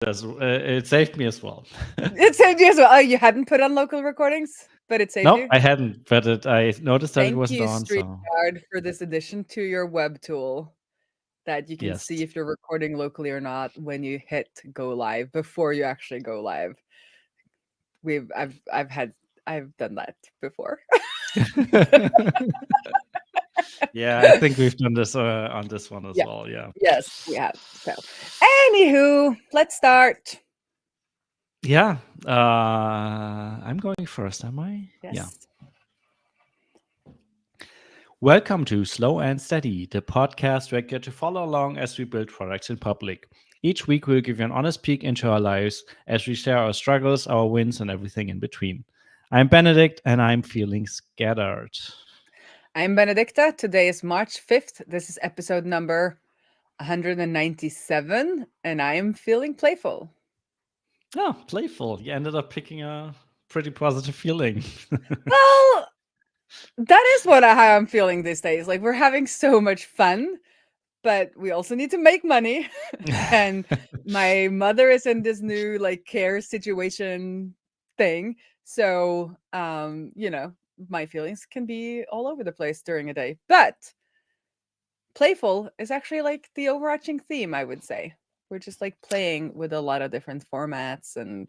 it saved me as well. It saved you as well. Oh, you hadn't put on local recordings, but it saved Nope, you? I hadn't, but I noticed that it Thank wasn't you, on. So StreamYard, for this addition to your web tool that you can yes, see if you're recording locally or not when you hit go live before you actually go live. We've I've done that before. yeah, I think we've done this on this one as Yeah. well. Yeah, Yes, we have. So, anywho, let's start. yeah. I'm going first, am I? Yeah. Yes. Welcome to Slow and Steady, the podcast where you get to follow along as we build products in public. Each week, we'll give you an honest peek into our lives as we share our struggles, our wins, and everything in between. I'm Benedict, and I'm feeling scattered. I'm Benedicta. Today is March 5th. This is episode number 197, and I am feeling playful. Oh, playful. You ended up picking a pretty positive feeling. Well, that is how I'm feeling these days. Like, we're having so much fun, but we also need to make money. And my mother is in this new like care situation thing. So, my feelings can be all over the place during a day. But playful is actually like the overarching theme, I would say. We're just like playing with a lot of different formats and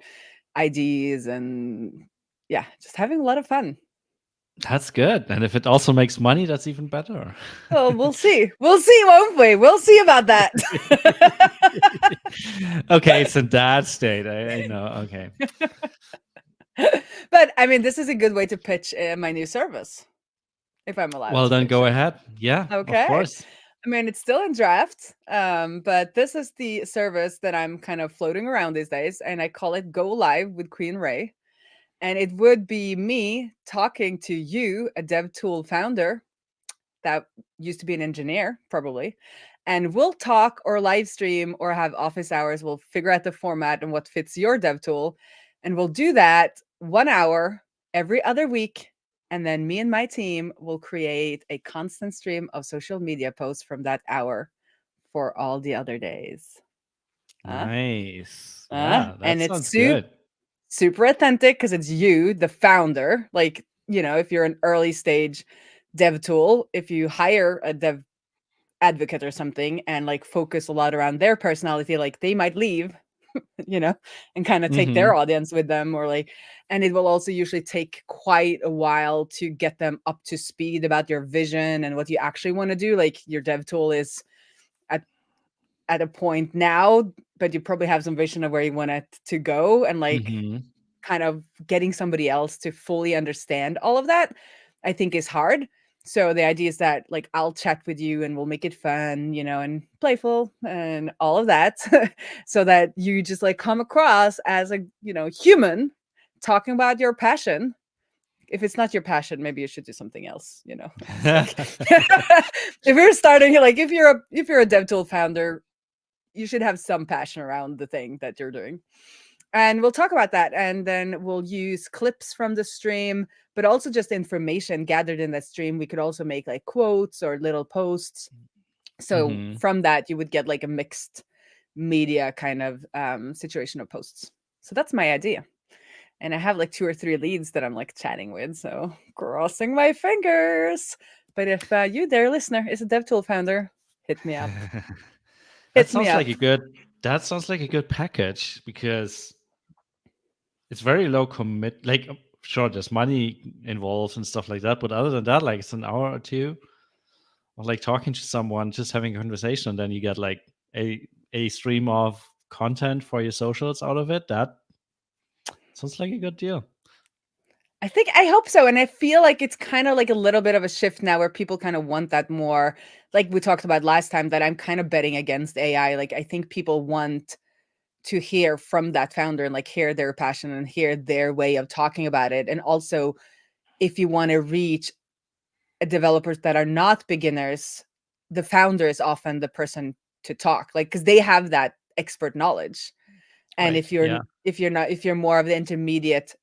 IDs and yeah, just having a lot of fun. That's good. And if it also makes money, that's even better. Well, we'll see. We'll see, won't we? We'll see about that. Okay, it's in that state. I know. Okay. But I mean, this is a good way to pitch my new service, if I'm allowed Well, to then pitch go it. ahead. Yeah, of Okay. course. I mean, it's still in draft, but this is the service that I'm kind of floating around these days, and I call it Go Live with Queen Ray. And it would be me talking to you, a dev tool founder that used to be an engineer, probably. And we'll talk or live stream or have office hours. We'll figure out the format and what fits your dev tool. And we'll do that 1 hour every other week. And then me and my team will create a constant stream of social media posts from that hour for all the other days. Huh? Nice. Yeah, that And it's sounds good. super authentic because it's you, the founder. Like, if you're an early stage dev tool, if you hire a dev advocate or something and like focus a lot around their personality, like they might leave, and kind of take their Hmm. audience with them, or like, and it will also usually take quite a while to get them up to speed about your vision and what you actually want to do. Like your dev tool is at a point now, but you probably have some vision of where you want it to go, and like Hmm. kind of getting somebody else to fully understand all of that, I think is hard. So the idea is that like I'll chat with you and we'll make it fun, and playful and all of that so that you just like come across as a, human talking about your passion. If it's not your passion, maybe you should do something else, It's like if you're starting like if you're a dev tool founder, you should have some passion around the thing that you're doing. And we'll talk about that. And then we'll use clips from the stream, but also just information gathered in that stream. We could also make like quotes or little posts. So Hmm. from that, you would get like a mixed media kind of situation of posts. So that's my idea. And I have like 2 or 3 leads that I'm like chatting with. So crossing my fingers. But if you, there, listener, is a DevTool founder, hit me up. That Hit me sounds like up. a good. That sounds like a good package because it's very low commit. Like, sure, there's money involved and stuff like that, but other than that, like, it's an hour or two of like talking to someone, just having a conversation, and then you get like a stream of content for your socials out of it. That sounds like a good deal. I hope so. And I feel like it's kind of like a little bit of a shift now where people kind of want that more. Like we talked about last time, that I'm kind of betting against AI. Like I think people want to hear from that founder and like hear their passion and hear their way of talking about it. And also, if you want to reach developers that are not beginners, the founder is often the person to talk, like because they have that expert knowledge. And Right. Yeah. if you're more of the intermediate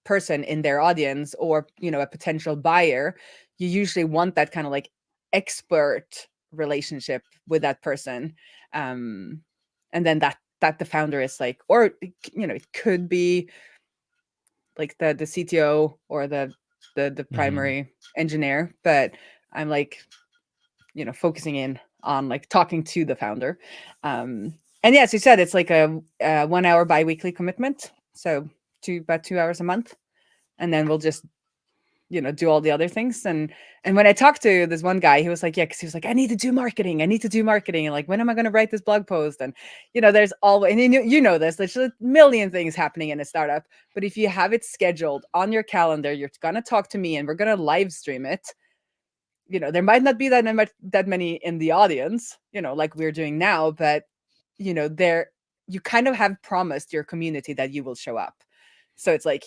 person in their audience, or a potential buyer, you usually want that kind of like expert relationship with that person, um and then that the founder is like, or it could be like the CTO or the primary engineer, but I'm like, focusing in on like talking to the founder. And yes, you said it's like a 1 hour biweekly commitment, so about 2 hours a month, and then we'll just do all the other things. And when I talked to this one guy, he was like, yeah, because he was like, I need to do marketing, and like, when am I going to write this blog post? And there's always, and this, there's a million things happening in a startup, but if you have it scheduled on your calendar, you're going to talk to me and we're going to live stream it. There might not be that many in the audience, like we're doing now, but there, you kind of have promised your community that you will show up. So it's like,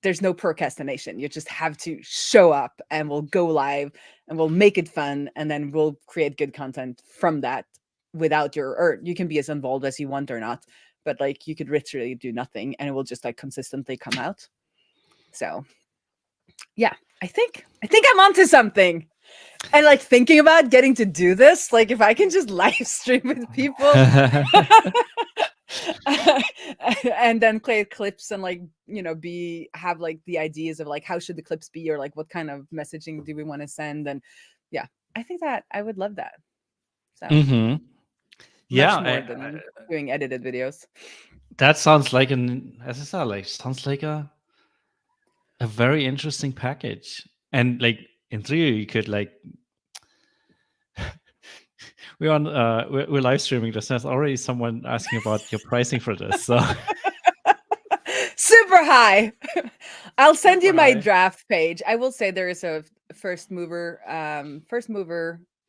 there's no procrastination. You just have to show up, and we'll go live and we'll make it fun, and then we'll create good content from that without or you can be as involved as you want or not, but like you could literally do nothing and it will just like consistently come out. So yeah, I think I'm onto something. And like thinking about getting to do this, like if I can just live stream with people and then create clips and like, have like the ideas of like, how should the clips be, or like what kind of messaging do we want to send? And yeah, I think that I would love that. So yeah, much more than doing edited videos. That sounds like sounds like a very interesting package. And like in theory, you could like we're live streaming this. There's already someone asking about your pricing for this. So super high. I'll send you my draft page. I will say there is a first mover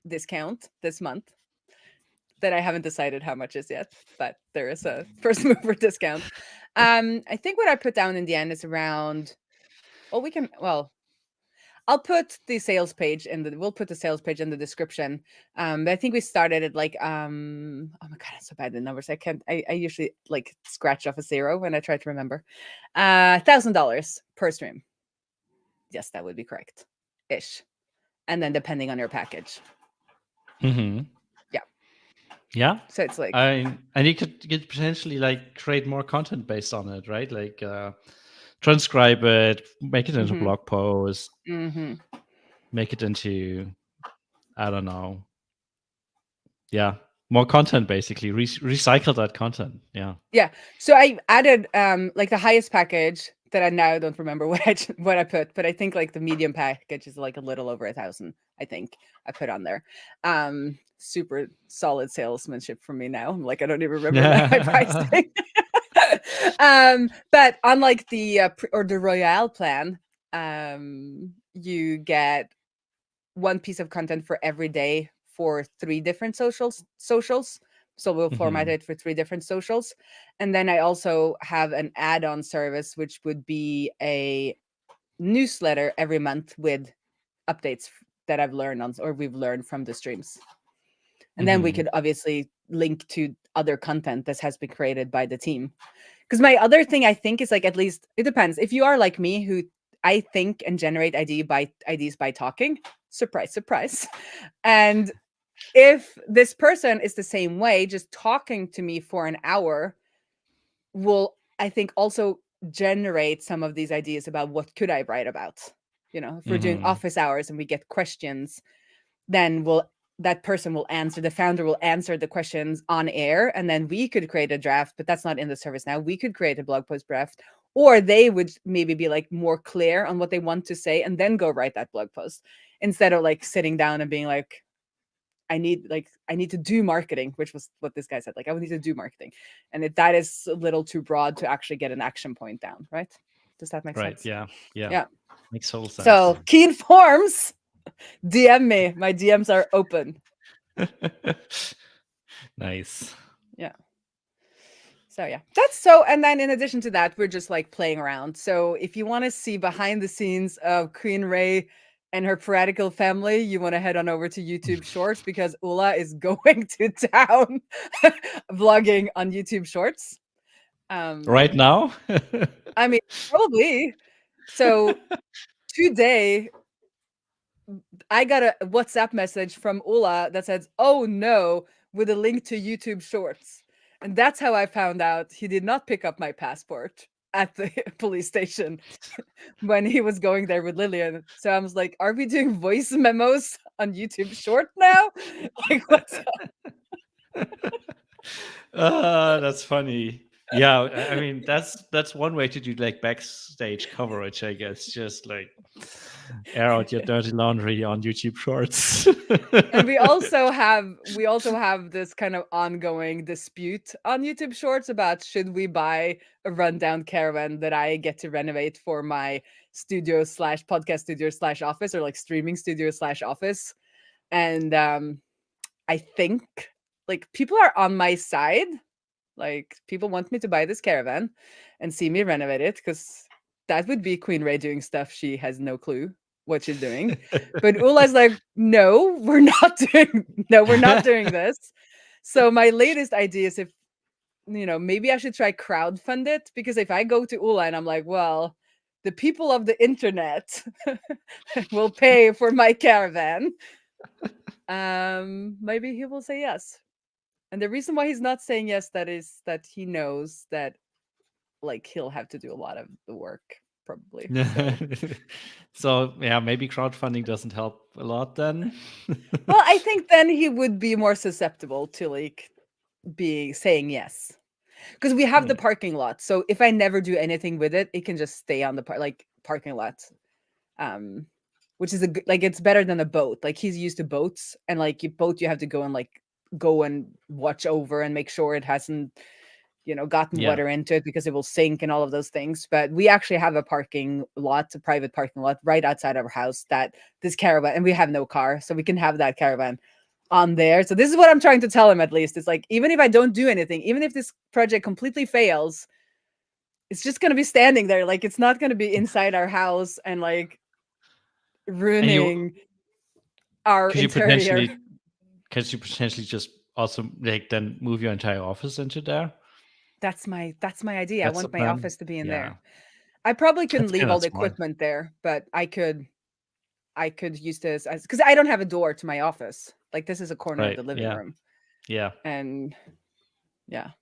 discount this month that I haven't decided how much is yet, but there is a first mover discount. I think what I put down in the end is around, I'll put the sales page we'll put the sales page in the description. But I think we started at like, oh my God, I'm so bad at numbers. I usually like scratch off a zero when I try to remember. $1,000 per stream. Yes, that would be correct. Ish. And then depending on your package. Yeah. So it's like, and you could potentially like create more content based on it, right? Like transcribe it, make it into blog post, make it into, I don't know. Yeah, more content basically. Recycle that content. Yeah. Yeah. So I added like the highest package that I now don't remember what I put, but I think like the medium package is like a little over 1,000. I think I put on there. Super solid salesmanship from me now. I'm like, I don't even remember my pricing. But on like the the Royale plan, you get one piece of content for every day for 3 different socials. So we'll format it for 3 different socials. And then I also have an add-on service, which would be a newsletter every month with updates that I've learned on, or we've learned from the streams. And then we could obviously link to other content that has been created by the team. Because my other thing I think is like, at least it depends. If you are like me, who I think and generate ideas by talking, surprise, surprise. And if this person is the same way, just talking to me for an hour will, I think, also generate some of these ideas about what could I write about. If we're doing office hours and we get questions, then that person will answer, the founder will answer the questions on air, and then we could create a draft, but that's not in the service now. We could create a blog post draft, or they would maybe be like more clear on what they want to say and then go write that blog post, instead of like sitting down and being like, I need to do marketing, which was what this guy said. Like, I would need to do marketing. And that is a little too broad to actually get an action point down, right? Does that make sense? Right. Yeah. Makes total sense. So Keen Forms, DM me. My DMs are open. Nice. Yeah. So yeah, that's so. And then in addition to that, we're just like playing around. So if you want to see behind the scenes of Queen Ray and her piratical family, you want to head on over to YouTube Shorts, because Ola is going to town vlogging on YouTube Shorts. Right now? I mean, probably. So today, I got a WhatsApp message from Ola that says, "Oh no," with a link to YouTube Shorts. And that's how I found out he did not pick up my passport at the police station when he was going there with Lillian. So I was like, are we doing voice memos on YouTube Short now? Like, what's up? That's funny. Yeah, I mean that's one way to do like backstage coverage, I guess. Just like air out your dirty laundry on YouTube Shorts. And we also have this kind of ongoing dispute on YouTube Shorts about should we buy a rundown caravan that I get to renovate for my studio slash podcast studio slash office, or like streaming studio slash office. And I think like people are on my side. Like people want me to buy this caravan and see me renovate it, because that would be Queen Ray doing stuff she has no clue what she's doing. But Ula's like, no, we're not doing this. So my latest idea is, if maybe I should try crowdfund it, because if I go to Ula and I'm like, well, the people of the internet will pay for my caravan, maybe he will say yes. And the reason why he's not saying yes, that is that he knows that like he'll have to do a lot of the work probably. So yeah, maybe crowdfunding doesn't help a lot then. Well, I think then he would be more susceptible to like saying yes, because we have the parking lot. So if I never do anything with it, it can just stay on the parking lot. Which is it's better than a boat. Like he's used to boats, and like you have to go and watch over and make sure it hasn't gotten water into it, because it will sink and all of those things. But we actually have a private parking lot right outside our house, that this caravan, and we have no car, so we can have that caravan on there. So this is what I'm trying to tell him, at least. It's like, even if I don't do anything, even if this project completely fails, it's just going to be standing there. Like, it's not going to be inside our house and like ruining our interior. Could you potentially just also like then move your entire office into there? That's my idea. I want my office to be in there. I probably couldn't That's leave all the equipment there, but I could use this as, because I don't have a door to my office. Like, this is a corner of the living room. Yeah. And yeah.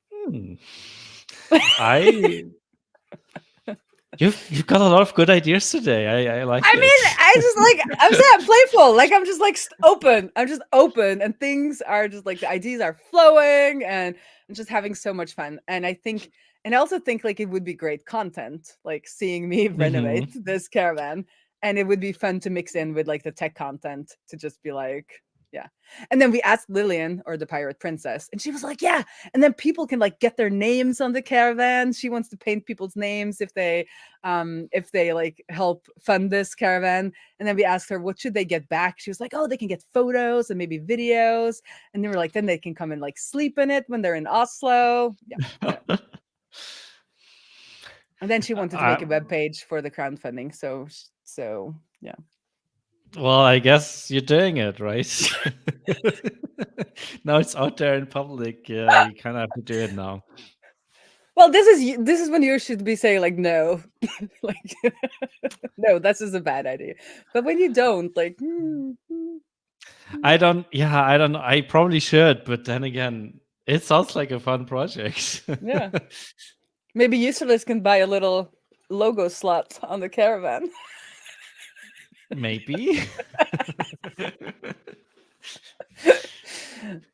You've got a lot of good ideas today. I like it. I mean, I'm saying playful. Like, I'm just like open. I'm just open, and things are just like, the ideas are flowing, and I'm just having so much fun. And I also think like it would be great content, like seeing me renovate this caravan, and it would be fun to mix in with like the tech content, to just be like, yeah. And then we asked Lillian, or the Pirate Princess, and she was like, yeah. And then people can like get their names on the caravan. She wants to paint people's names if they like help fund this caravan. And then we asked her, what should they get back? She was like, oh, they can get photos and maybe videos. And then we're like, then they can come and like sleep in it when they're in Oslo. Yeah. And then she wanted to make a web page for the crowdfunding. So yeah. Well, I guess you're doing it, right? Now it's out there in public. You kind of have to do it now. Well, this is when you should be saying like, no, like, no, this is a bad idea. But when you don't, like, I don't know. I probably should, but then again, it sounds like a fun project. Yeah. Maybe Useless can buy a little logo slot on the caravan. Maybe.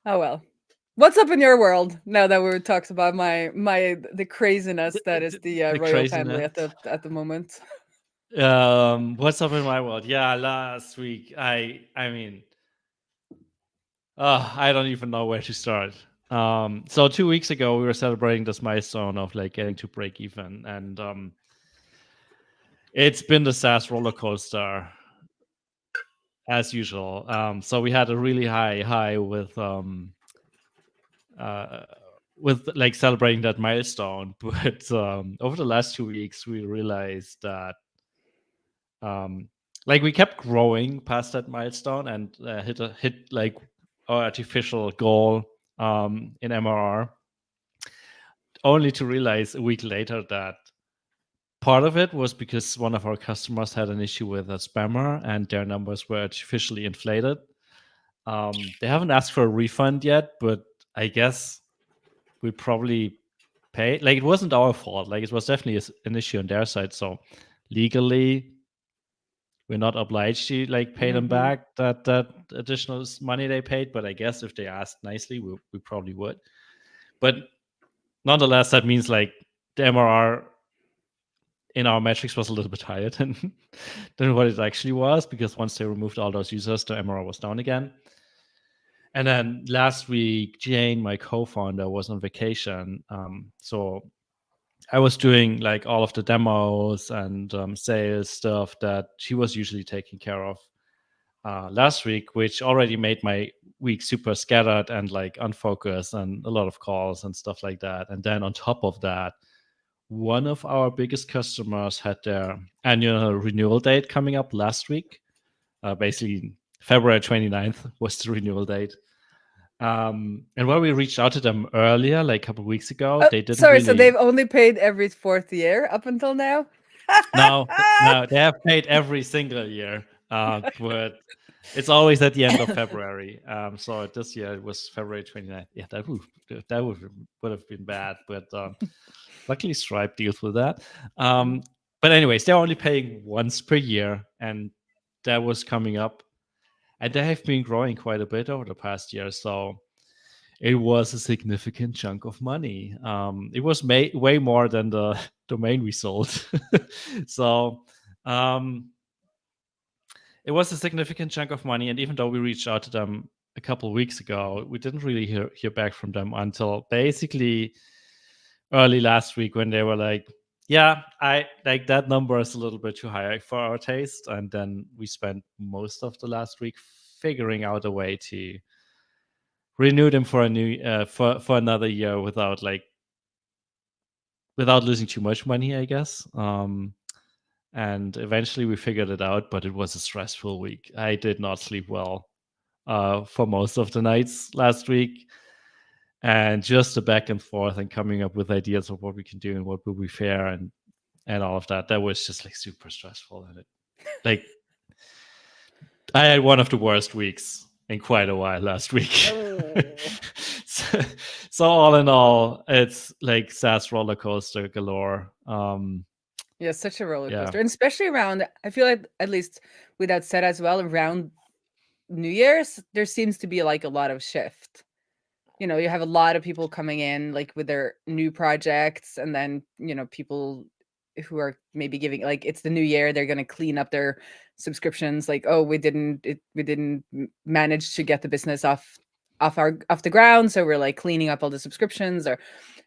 Oh well. What's up in your world now that we talked about the craziness that is the royal family at the moment? What's up in my world? Yeah, last week I mean, I don't even know where to start. So 2 weeks ago we were celebrating this milestone of like getting to break even, and it's been the SaaS roller coaster as usual. So we had a really high with like celebrating that milestone, but over the last 2 weeks we realized that like we kept growing past that milestone and hit like our artificial goal in MRR, only to realize a week later that part of it was because one of our customers had an issue with a spammer and their numbers were artificially inflated. They haven't asked for a refund yet, but I guess we probably pay. Like, it wasn't our fault. Like, it was definitely an issue on their side. So legally, we're not obliged to like pay them back that additional money they paid. But I guess if they asked nicely, we probably would. But nonetheless, that means like the MRR in our metrics was a little bit higher than what it actually was, because once they removed all those users, the MRR was down again. And then last week, Jane, my co-founder, was on vacation. So I was doing like all of the demos and sales stuff that she was usually taking care of last week, which already made my week super scattered and like unfocused and a lot of calls and stuff like that. And then on top of that, one of our biggest customers had their annual renewal date coming up last week. Basically, February 29th was the renewal date. And while we reached out to them earlier, like a couple of weeks ago, they didn't Sorry, really... so they've only paid every 4th year up until now? No, they have paid every single year, but it's always at the end of February. So this year it was February 29th. Yeah, that would have been bad, but luckily Stripe deals with that. But anyways, they're only paying once per year, and that was coming up. And they have been growing quite a bit over the past year. So it was a significant chunk of money. It was way more than the domain we sold. So it was a significant chunk of money. And even though we reached out to them a couple of weeks ago, we didn't really hear back from them until basically early last week, when they were like, yeah, I like that number is a little bit too high for our taste. And then we spent most of the last week figuring out a way to renew them for a new for another year without losing too much money, I guess. And eventually we figured it out, but it was a stressful week. I did not sleep well for most of the nights last week. And just the back and forth and coming up with ideas of what we can do and what will be fair and all of that was just like super stressful. And like I had one of the worst weeks in quite a while last week. So all in all, it's like SaaS roller coaster galore. Yeah, such a roller coaster. And especially around, I feel like, at least with that said as well, around New Year's, there seems to be like a lot of shift. You know, you have a lot of people coming in like with their new projects, and then, you know, people who are maybe giving, like, it's the new year, they're going to clean up their subscriptions. Like, oh, we didn't manage to get the business off the ground, so we're like cleaning up all the subscriptions. Or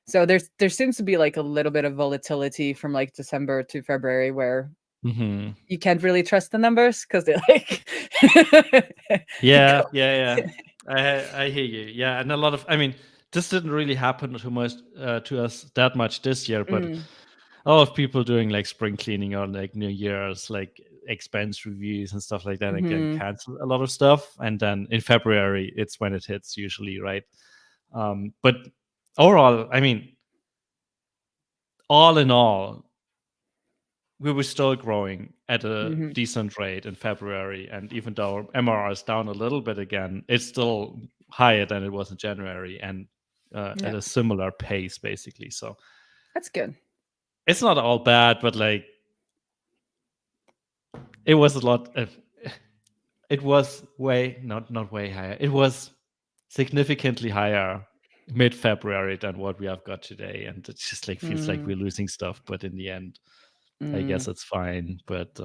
so there seems to be like a little bit of volatility from like December to February, where you can't really trust the numbers because they're like yeah. I hear you. Yeah, and a lot of, I mean, this didn't really happen too much to us that much this year, but a lot of people doing like spring cleaning or like New Year's, like expense reviews and stuff like that, and can cancel a lot of stuff. And then in February, it's when it hits usually, right? But overall, I mean, all in all, we were still growing at a decent rate in February. And even though MRR is down a little bit again, it's still higher than it was in January, and at a similar pace, basically. So that's good. It's not all bad, but like it was a lot. It was not way higher. It was significantly higher mid-February than what we have got today. And it just like feels like we're losing stuff. But in the end, I guess it's fine. But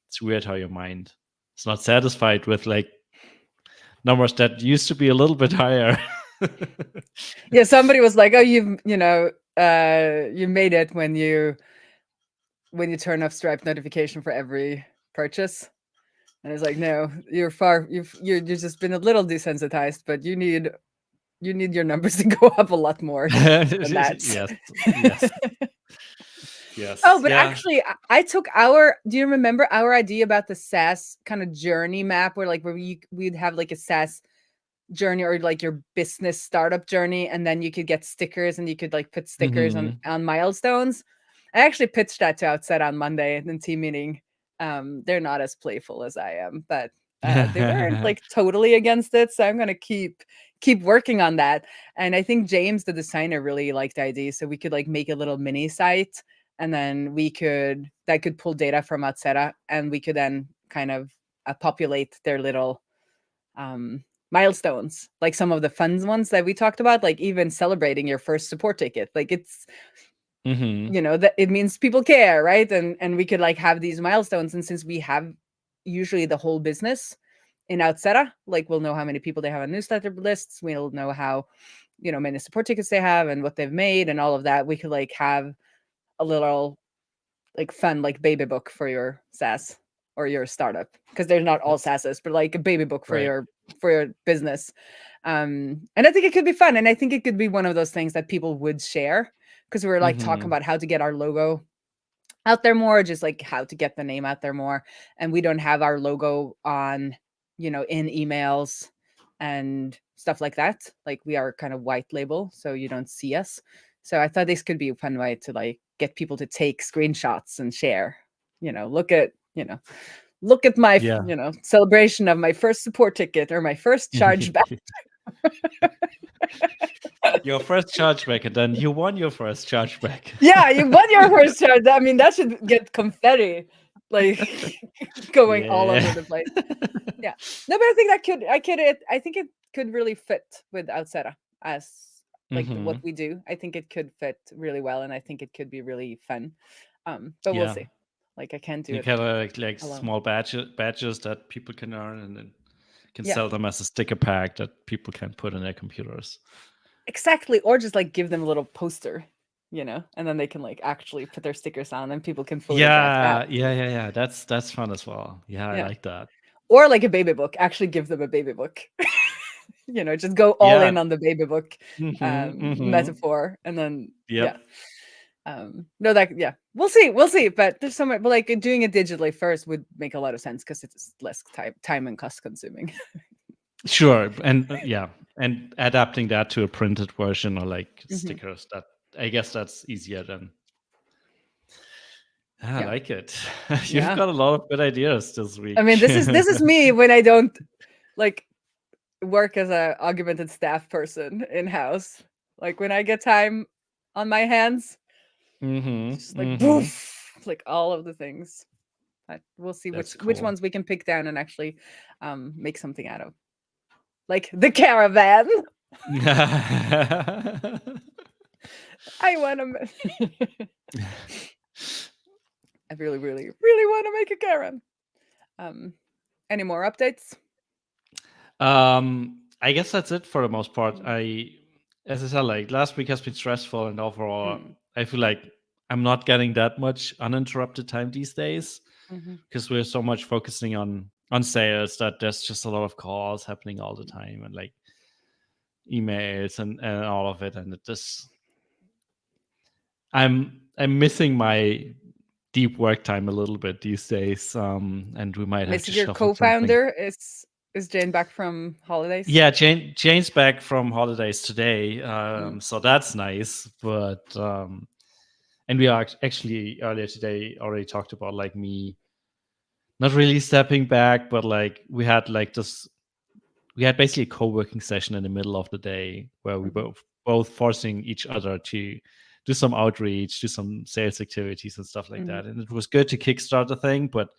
it's weird how your mind is not satisfied with like numbers that used to be a little bit higher. Yeah, somebody was like, "Oh, you made it when you turn off Stripe notification for every purchase." And it's like, "No, you're just been a little desensitized, but you need your numbers to go up a lot more than that." Yes. Oh, but actually, I took do you remember our idea about the SaaS kind of journey map, where we'd have like a SaaS journey, or like your business startup journey, and then you could get stickers, and you could like put stickers on milestones. I actually pitched that to Outset on Monday in the team meeting. They're not as playful as I am, but they weren't like totally against it. So I'm gonna keep keep working on that. And I think James, the designer, really liked the idea. So we could like make a little mini site, and then that could pull data from Outsera, and we could then kind of populate their little milestones, like some of the fun ones that we talked about, like even celebrating your first support ticket. Like it's, that it means people care, right? And we could like have these milestones. And since we have usually the whole business in Outsera, like we'll know how many people they have on newsletter lists, we'll know how many support tickets they have and what they've made and all of that. We could like have a little like fun like baby book for your SaaS or your startup, because they're not all SaaSes, but like a baby book for your business. And I think it could be fun, and I think it could be one of those things that people would share, because we were like talking about how to get our logo out there more, just like how to get the name out there more. And we don't have our logo on, in emails and stuff like that. Like we are kind of white label, so you don't see us. So I thought this could be a fun way to like get people to take screenshots and share, look at my, celebration of my first support ticket or my first chargeback. Your first chargeback, and then you won your first chargeback. Yeah, you won your first charge. I mean, that should get confetti, like going all over the place. Yeah, no, but I think I think it could really fit with Outsera as like what we do. I think it could fit really well, and I think it could be really fun. But we'll see. Like I can't do you it. can like small badges that people can earn, and then can sell them as a sticker pack that people can put in their computers. Exactly, or just like give them a little poster, and then they can like actually put their stickers on, and people can photograph that. Yeah. That's fun as well. Yeah, I like that. Or like a baby book. Actually, give them a baby book. Just go all in on the baby book metaphor, and then we'll see. But there's so much. But like doing it digitally first would make a lot of sense because it's less time and cost consuming. Sure, and and adapting that to a printed version or like stickers, that I guess that's easier then. I like it. You've got a lot of good ideas this week. I mean, this is me when I don't like work as a augmented staff person in house. Like when I get time on my hands, just like boof, like all of the things. But we'll see which ones we can pick down and actually make something out of. Like the caravan. I want to. I really, really, really want to make a caravan. Any more updates? I guess that's it for the most part. As I said, like last week has been stressful, and overall, I feel like I'm not getting that much uninterrupted time these days because we're so much focusing on sales that there's just a lot of calls happening all the time, and like emails and all of it, and it just I'm missing my deep work time a little bit these days, and we might have to your co-founder is Jane back from holidays? Yeah, Jane's back from holidays today, so that's nice. But and we are actually earlier today already talked about like me not really stepping back, but like we had basically a co-working session in the middle of the day where we both forcing each other to do some outreach, do some sales activities and stuff like that. And it was good to kickstart the thing, but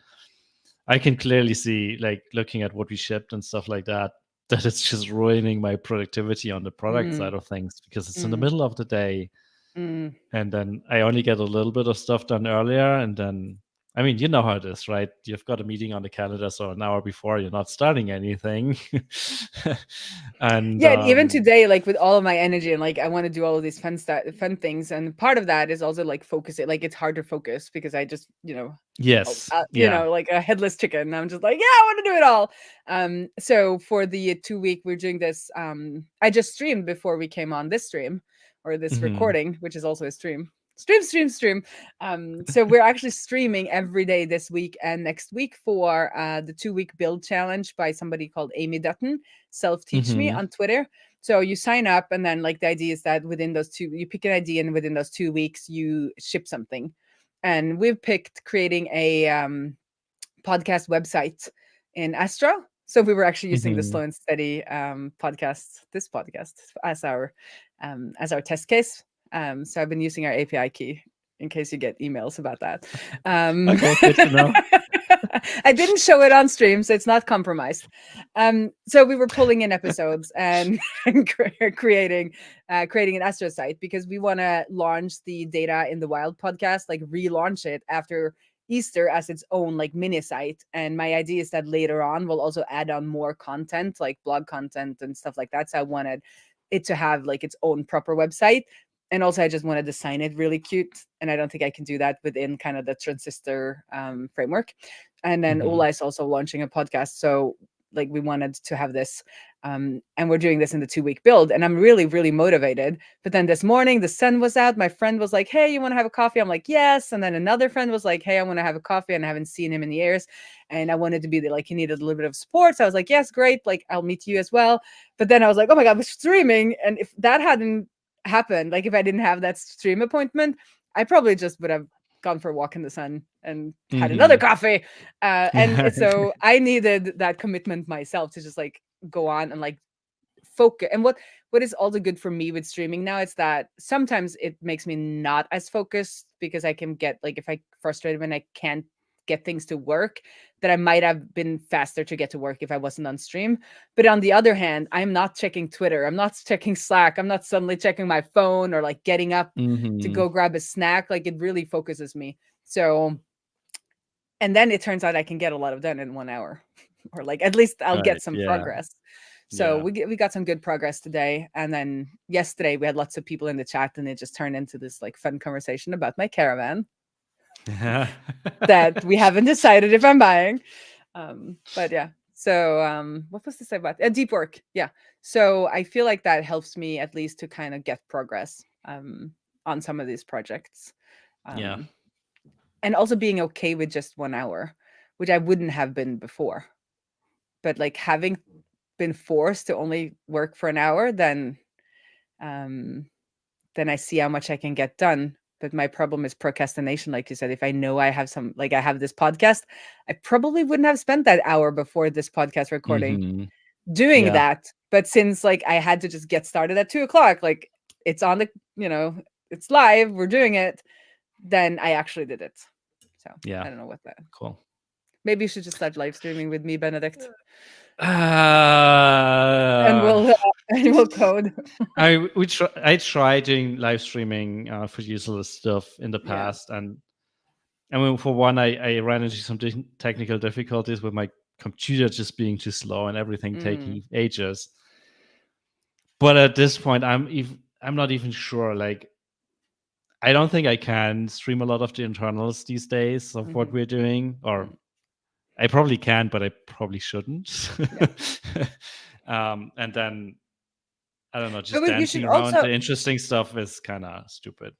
I can clearly see, like looking at what we shipped and stuff like that, that it's just ruining my productivity on the product side of things because it's in the middle of the day. And then I only get a little bit of stuff done earlier. And then, I mean, you know how it is, right? You've got a meeting on the calendar, so an hour before you're not starting anything. And even today, like with all of my energy and like I want to do all of these fun things, and part of that is also like focusing. Like it's hard to focus because I just like a headless chicken. I'm just like, I want to do it all. So for the 2 week we're doing this, I just streamed before we came on this stream or this recording, which is also a stream. So we're actually streaming every day this week and next week for the 2 week build challenge by somebody called Amy Dutton, Self-Teach Me on Twitter. So you sign up, and then like the idea is that within those you pick an idea, and within those 2 weeks you ship something. And we've picked creating a podcast website in Astro. So we were actually using the Mhm. Slow and Steady this podcast as our test case. So I've been using our API key in case you get emails about that. Okay, good to know. I didn't show it on stream, so it's not compromised. So we were pulling in episodes and creating an Astro site because we want to launch the Data in the Wild podcast, like relaunch it after Easter as its own like mini site. And my idea is that later on we'll also add on more content, like blog content and stuff like that. So I wanted it to have like its own proper website. And also I just want to design it really cute. And I don't think I can do that within kind of the Transistor framework. And then Mhm. Ola is also launching a podcast. So like we wanted to have this and we're doing this in the 2-week build, and I'm really, really motivated. But then this morning the sun was out. My friend was like, hey, you want to have a coffee? I'm like, yes. And then another friend was like, hey, I want to have a coffee, and I haven't seen him in years, and I wanted to be there, like he needed a little bit of support. So I was like, yes, great, like I'll meet you as well. But then I was like, oh my god, we're streaming, and if that hadn't happened, like if I didn't have that stream appointment, I probably just would have gone for a walk in the sun and had another Mhm. coffee. And so I needed that commitment myself to just like go on and like focus. And what is also good for me with streaming now is that sometimes it makes me not as focused because I can get like if I frustrated when I can't get things to work, that I might have been faster to get to work if I wasn't on stream. But on the other hand, I'm not checking Twitter, I'm not checking Slack, I'm not suddenly checking my phone or like getting up to Mhm. go grab a snack. Like it really focuses me. So and then it turns out I can get a lot of done in 1 hour or like at least I'll get Right. some Yeah. progress. So Yeah. we got some good progress today. And then yesterday we had lots of people in the chat, and it just turned into this like fun conversation about my caravan that we haven't decided if I'm buying. But yeah. So what was to say about deep work? Yeah. So I feel like that helps me at least to kind of get progress on some of these projects. Yeah. Um, and also being okay with just 1 hour, which I wouldn't have been before. But like having been forced to only work for an hour, then I see how much I can get done. But my problem is procrastination, like you said. If I know I have some, like I have this podcast, I probably wouldn't have spent that hour before this podcast recording Mhm. doing Yeah. that. But since like I had to just get started at 2 o'clock, like it's on the, it's live, we're doing it, then I actually did it. So Yeah. I don't know what that. Cool. Maybe you should just start live streaming with me, Benedict, and Uh, we'll code. I tried doing live streaming for useless stuff in the Yeah. past, and I mean, for one, I ran into some technical difficulties with my computer just being too slow and everything taking ages. But at this point, I'm not even sure. Like, I don't think I can stream a lot of the internals these days of what we're doing, or I probably can, but I probably shouldn't. Yeah. And then I don't know, just But you should dancing around also, the interesting stuff is kind of stupid.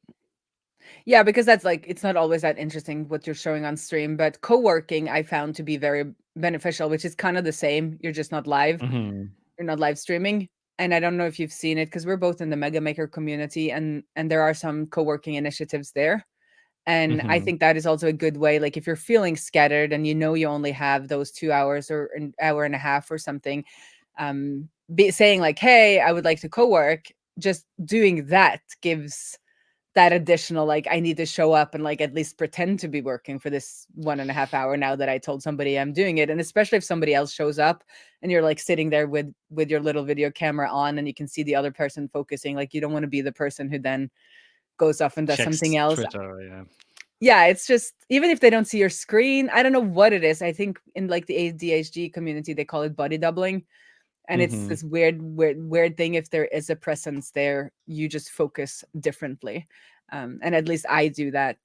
yeah, because that's like it's not always that interesting what you're showing on stream. But co-working I found to be very beneficial, which is kind of the same. You're just not live. Mhm. You're not live streaming. And I don't know if you've seen it because we're both in the Mega Maker community, and there are some co-working initiatives there. And I Mhm. think that is also a good way. Like if you're feeling scattered and you only have those 2 hours or an hour and a half or something, saying like, hey, I would like to co-work, just doing that gives that additional, like, I need to show up and like at least pretend to be working for this 1.5 hour now that I told somebody I'm doing it. And especially if somebody else shows up and you're like sitting there with your little video camera on and you can see the other person focusing, like you don't want to be the person who then goes off and does something Checks else. Twitter, yeah. Yeah, it's just even if they don't see your screen, I don't know what it is. I think in like the ADHD community they call it body doubling, and it's Mhm. this weird thing. If there is a presence there, you just focus differently, and at least I do that,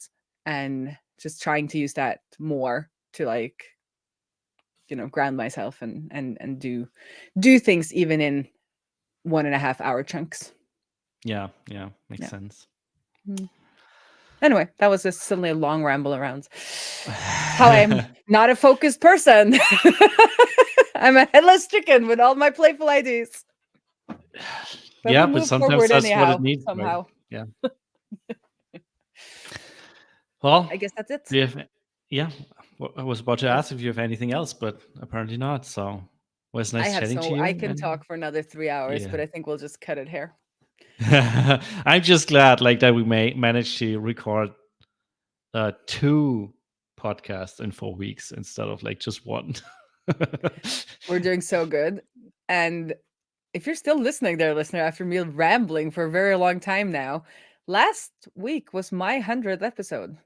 and just trying to use that more to like ground myself and do things even in 1.5 hour chunks. Yeah, makes Yeah. sense. Anyway, that was just suddenly a long ramble around how I'm not a focused person. I'm a headless chicken with all my playful ideas. But Yeah, we but move sometimes forward that's what it anyhow, needs, right? somehow. Yeah. Well, I guess that's it. do you have, yeah, I was about to ask if you have anything else, but apparently not. So Was I nice have chatting to so you. I can And talk for another 3 hours, yeah. but I think we'll just cut it here. I'm just glad like that we may manage to record 2 podcasts in 4 weeks instead of like just one. We're doing so good. And if you're still listening there, listener, after me rambling for a very long time now, last week was my 100th episode.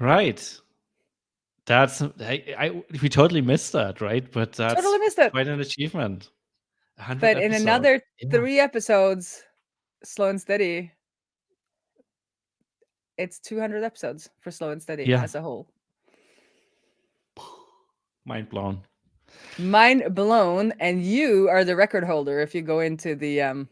Right. That's we totally missed that, right? But that's Totally missed it. quite an achievement. 100 But in episodes. another Yeah. 3 episodes, slow and steady, it's 200 episodes for slow and steady Yeah. as a whole. Mind blown. Mind blown, and you are the record holder if you go into the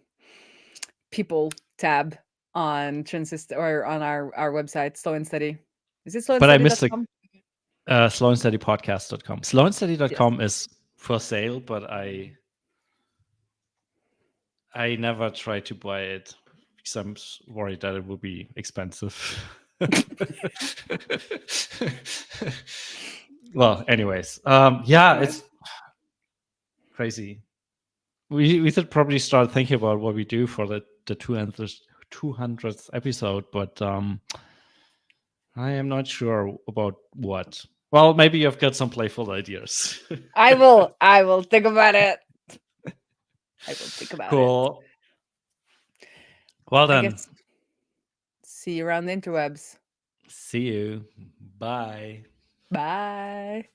people tab on Transistor or on our website, Slow and Steady. Is it But I missed slowandsteady.com? slowandsteadypodcast.com. Yes. Slowandsteady.com is for sale, but I never try to buy it because I'm worried that it will be expensive. Well, anyways, yeah, Anyways. it's crazy. We should probably start thinking about what we do for the 200th episode, but I am not sure about what. Well, maybe you've got some playful ideas. I will think about it. I will think about it. Cool. Well I then. guess see you around the interwebs. See you. Bye. Bye.